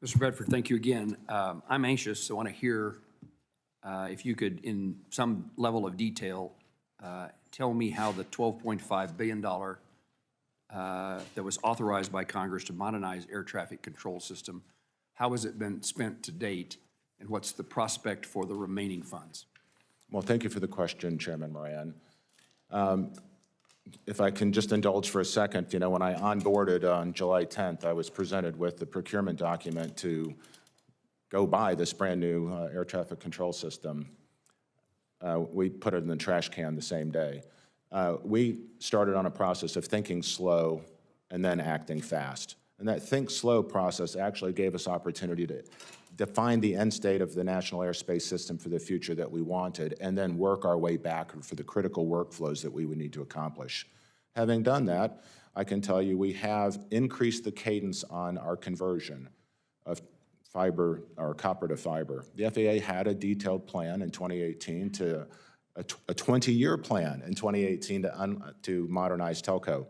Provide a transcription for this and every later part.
Mr. Bedford, thank you again. I'm anxious. I want to hear if you could, in some level of detail, tell me how the $12.5 billion that was authorized by Congress to modernize air traffic control system, how has it been spent to date, and what's the prospect for the remaining funds? Well, thank you for the question, Chairman Moran. If I can just indulge for a second, you know, when I onboarded on July 10th, I was presented with the procurement document to go buy this brand new air traffic control system. We put it in the trash can the same day. We started on a process of thinking slow and then acting fast. And that think slow process actually gave us opportunity to define the end state of the national airspace system for the future that we wanted, and then work our way back for the critical workflows that we would need to accomplish. Having done that, I can tell you we have increased the cadence on our conversion of fiber or copper to fiber. The FAA had a detailed plan in 2018 to a 20-year plan in 2018 to modernize telco.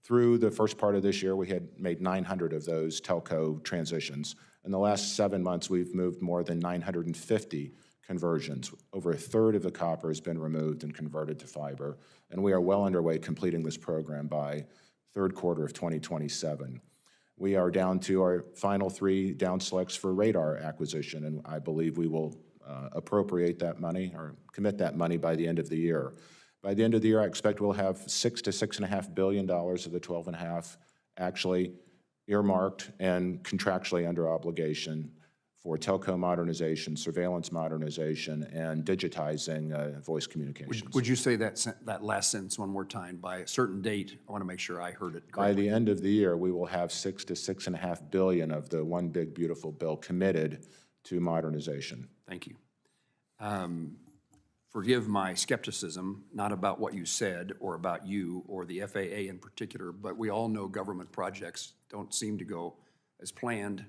Through the first part of this year, we had made 900 of those telco transitions. In the last 7 months, we've moved more than 950 conversions. Over a third of the copper has been removed and converted to fiber, and we are well underway completing this program by third quarter of 2027. We are down to our final 3 down selects for radar acquisition, and I believe we will appropriate that money or commit that money by the end of the year. By the end of the year, I expect we'll have $6 to $6.5 billion of the 12.5 actually earmarked and contractually under obligation for telco modernization, surveillance modernization, and digitizing voice communications. Would you say that last sentence one more time? By a certain date, I want to make sure I heard it correctly. By the end of the year, we will have $6 to $6.5 billion of the One Big Beautiful Bill committed to modernization. Thank you. Forgive my skepticism, not about what you said or about you or the FAA in particular, but we all know government projects don't seem to go as planned,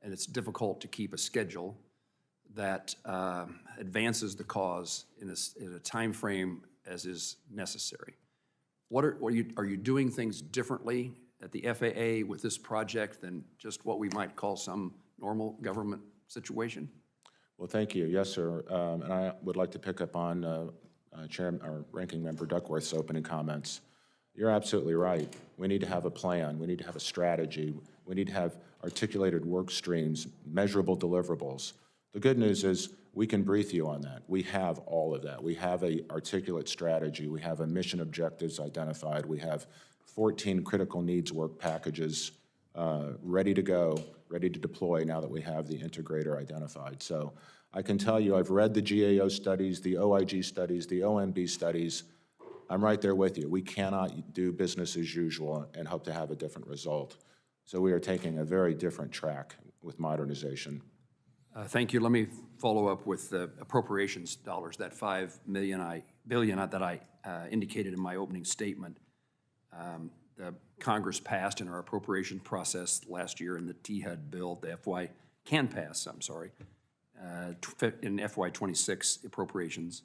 and it's difficult to keep a schedule that advances the cause in a time frame as is necessary. Are you doing things differently at the FAA with this project than just what we might call some normal government situation? Well, thank you. Yes, sir. And I would like to pick up on Chairman or Ranking Member Duckworth's opening comments. You're absolutely right. We need to have a plan. We need to have a strategy. We need to have articulated work streams, measurable deliverables. The good news is we can brief you on that. We have all of that. We have an articulate strategy. We have a mission objectives identified. We have 14 critical needs work packages ready to go, ready to deploy now that we have the integrator identified. So I can tell you I've read the GAO studies, the OIG studies, the OMB studies. I'm right there with you. We cannot do business as usual and hope to have a different result. So we are taking a very different track with modernization. Thank you. Let me follow up with the appropriations dollars, that $5 billion that I indicated in my opening statement. The Congress passed in our appropriation process last year in the THUD bill, the in FY26 appropriations,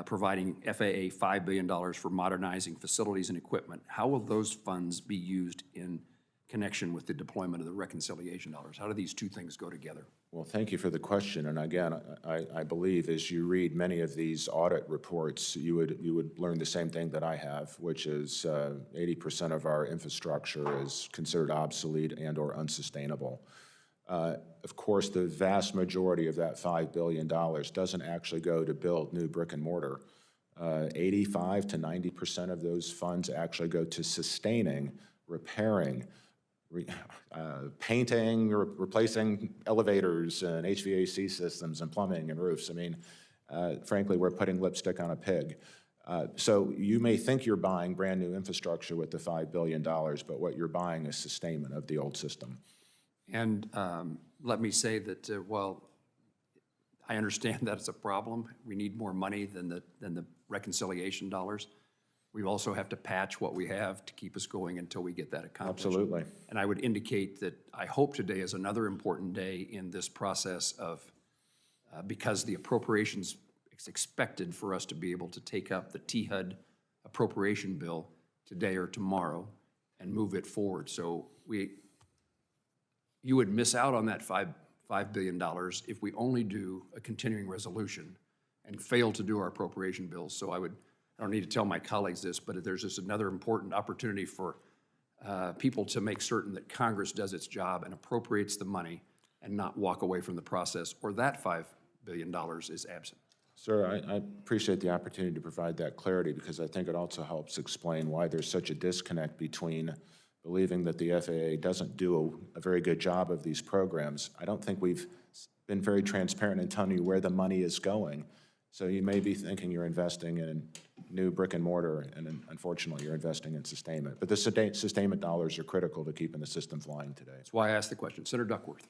providing FAA $5 billion for modernizing facilities and equipment. How will those funds be used in connection with the deployment of the reconciliation dollars? How do these two things go together? Well, thank you for the question. And again, I believe as you read many of these audit reports, you would learn the same thing that I have, which is 80% of our infrastructure is considered obsolete and or unsustainable. Of course, the vast majority of that $5 billion doesn't actually go to build new brick and mortar. 85 to 90% of those funds actually go to sustaining, repairing, painting, replacing elevators and HVAC systems and plumbing and roofs. I mean, frankly, we're putting lipstick on a pig. So you may think you're buying brand new infrastructure with the $5 billion, but what you're buying is sustainment of the old system. And let me say that while I understand that it's a problem, we need more money than the reconciliation dollars. We also have to patch what we have to keep us going until we get that accomplished. Absolutely. And I would indicate that I hope today is another important day in this process of, because the appropriations is expected for us to be able to take up the THUD appropriation bill today or tomorrow and move it forward. So you would miss out on that $5 billion if we only do a continuing resolution and fail to do our appropriation bills. So I don't need to tell my colleagues this, but there's just another important opportunity for people to make certain that Congress does its job and appropriates the money and not walk away from the process, or that $5 billion is absent. Sir, I appreciate the opportunity to provide that clarity because I think it also helps explain why there's such a disconnect between believing that the FAA doesn't do a very good job of these programs. I don't think we've been very transparent in telling you where the money is going. So you may be thinking you're investing in new brick and mortar, and unfortunately, you're investing in sustainment. But the sustainment dollars are critical to keeping the system flying today. That's why I asked the question. Senator Duckworth.